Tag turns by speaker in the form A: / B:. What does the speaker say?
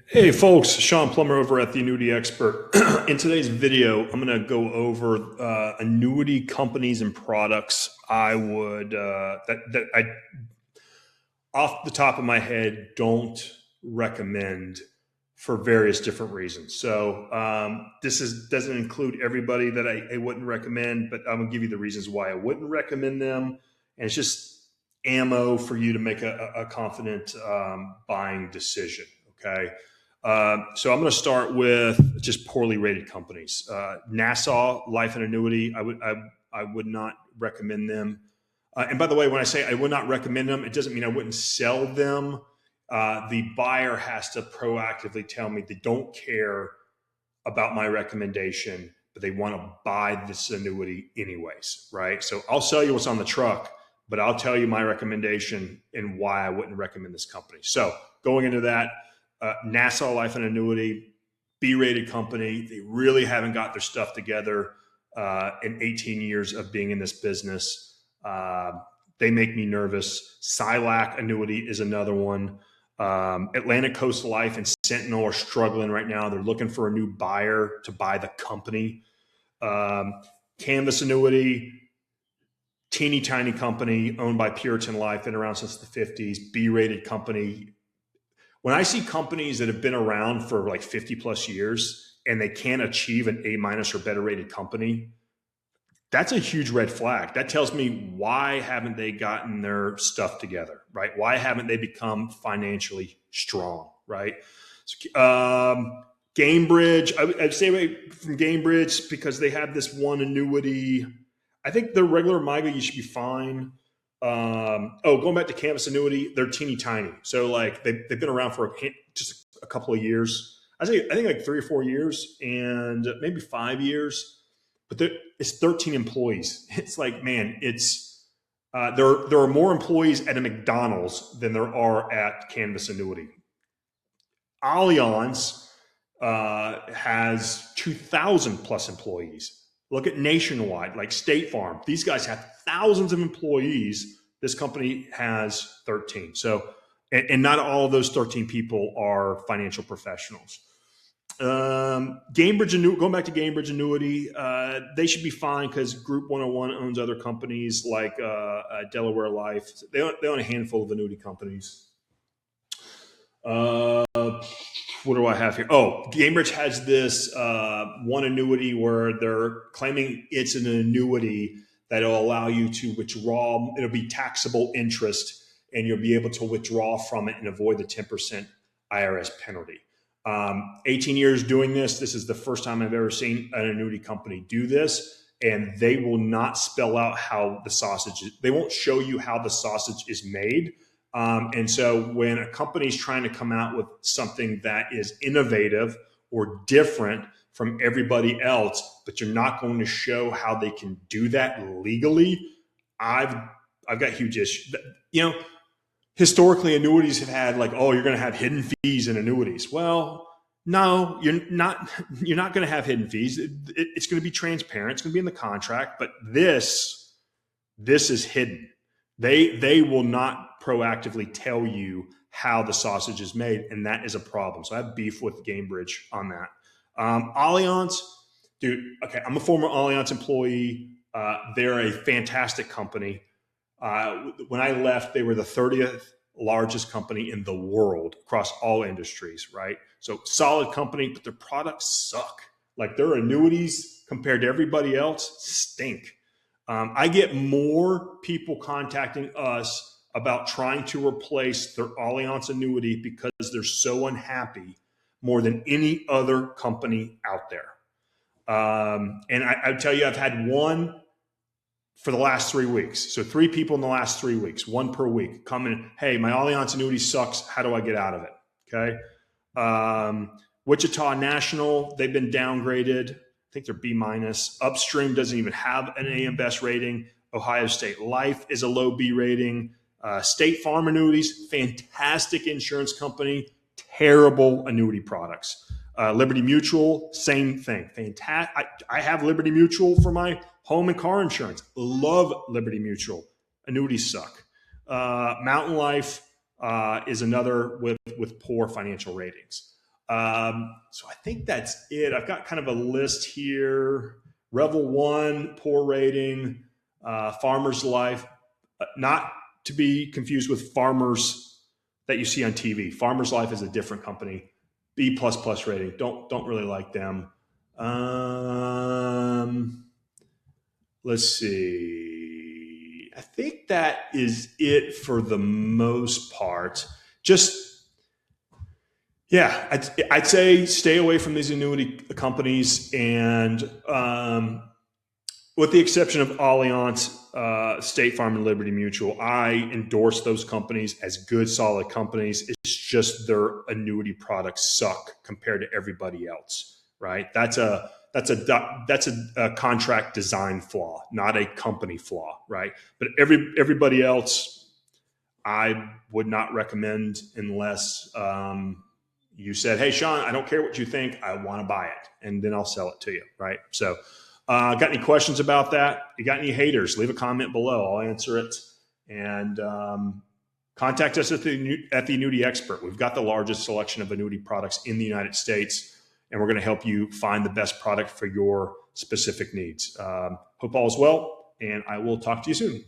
A: Hey folks, Shawn Plummer over at the Annuity Expert. In today's video, I'm going to go over annuity companies and products I would that I off the top of my head don't recommend for various different reasons. So doesn't include everybody that I wouldn't recommend, but I'm going to give you the reasons why I wouldn't recommend them, and it's just ammo for you to make a confident buying decision. Okay. So I'm going to start with just poorly rated companies. Nassau Life and Annuity, I would not recommend them. And by the way, when I say I would not recommend them, it doesn't mean I wouldn't sell them. The buyer has to proactively tell me they don't care about my recommendation, but they want to buy this annuity anyways, right? So I'll sell you what's on the truck, but I'll tell you my recommendation and why I wouldn't recommend this company. So going into that, Nassau Life and Annuity, B-rated company. They really haven't got their stuff together in 18 years of being in this business. They make me nervous. SILAC Annuity is another one. Atlantic Coast Life and Sentinel are struggling right now. They're looking for a new buyer to buy the company. Canvas Annuity, teeny tiny company owned by Puritan Life, been around since the 50s, B-rated company. When I see companies that have been around for like 50 plus years and they can't achieve an A- or better rated company, that's a huge red flag. That tells me, why haven't they gotten their stuff together, right? Why haven't they become financially strong, right? So, Gainbridge, I'd stay away from Gainbridge because they have this one annuity. I think the regular MIGA, you should be fine. Going back to Canvas Annuity, they're teeny tiny. So like they've been around for just a couple of years. I think like 3 or 4 years and maybe 5 years, but it's 13 employees. It's like, man, there are more employees at a McDonald's than there are at Canvas Annuity. Allianz has 2,000 plus employees. Look at Nationwide, like State Farm. These guys have thousands of employees. This company has 13. So, and not all of those 13 people are financial professionals. Gainbridge Annuity, going back to Gainbridge Annuity, they should be fine because Group 101 owns other companies like Delaware Life. They own a handful of annuity companies. What do I have here? Oh, Gainbridge has this one annuity where they're claiming it's an annuity that'll allow you to withdraw. It'll be taxable interest, and you'll be able to withdraw from it and avoid the 10% IRS penalty. 18 years doing this. This is the first time I've ever seen an annuity company do this, and they will not spell out how the sausage is. They won't show you how the sausage is made. And so when a company is trying to come out with something that is innovative or different from everybody else, but you're not going to show how they can do that legally, I've got huge issues. Historically, annuities have had like, oh, you're going to have hidden fees in annuities. Well, no, you're not going to have hidden fees. It's going to be transparent. It's going to be in the contract, but this is hidden. They will not proactively tell you how the sausage is made, and that is a problem. So I have beef with Gainbridge on that. Allianz, dude, okay, I'm a former Allianz employee. They're a fantastic company. When I left, they were the 30th largest company in the world across all industries, right? So solid company, but their products suck. Like their annuities compared to everybody else stink. I get more people contacting us about trying to replace their Allianz annuity because they're so unhappy more than any other company out there. And I tell you, I've had one for the last 3 weeks. So 3 people in the last 3 weeks, 1 per week, come in, hey, my Allianz annuity sucks. How do I get out of it? Okay. Wichita National, they've been downgraded. I think they're B-. Upstream doesn't even have an AM Best rating. Ohio State Life is a low B rating. State Farm Annuities, fantastic insurance company, terrible annuity products. Liberty Mutual, same thing. Fantastic. I have Liberty Mutual for my home and car insurance. Love Liberty Mutual. Annuities suck. Mountain Life is another with poor financial ratings. So I think that's it. I've got kind of a list here. Revel 1, poor rating. Farmers Life, not to be confused with Farmers that you see on TV. Farmers Life is a different company. B++ rating. Don't really like them. Let's see. I think that is it for the most part. I'd say stay away from these annuity companies, and with the exception of Allianz, State Farm, and Liberty Mutual, I endorse those companies as good, solid companies. It's just their annuity products suck compared to everybody else, right? That's a contract design flaw, not a company flaw, right? But everybody else, I would not recommend unless you said, "Hey, Shawn, I don't care what you think. I want to buy it, and then I'll sell it to you," right? So. Got any questions about that? You got any haters? Leave a comment below. I'll answer it. And contact us at the Annuity Expert. We've got the largest selection of annuity products in the United States, and we're going to help you find the best product for your specific needs. Hope all is well, and I will talk to you soon.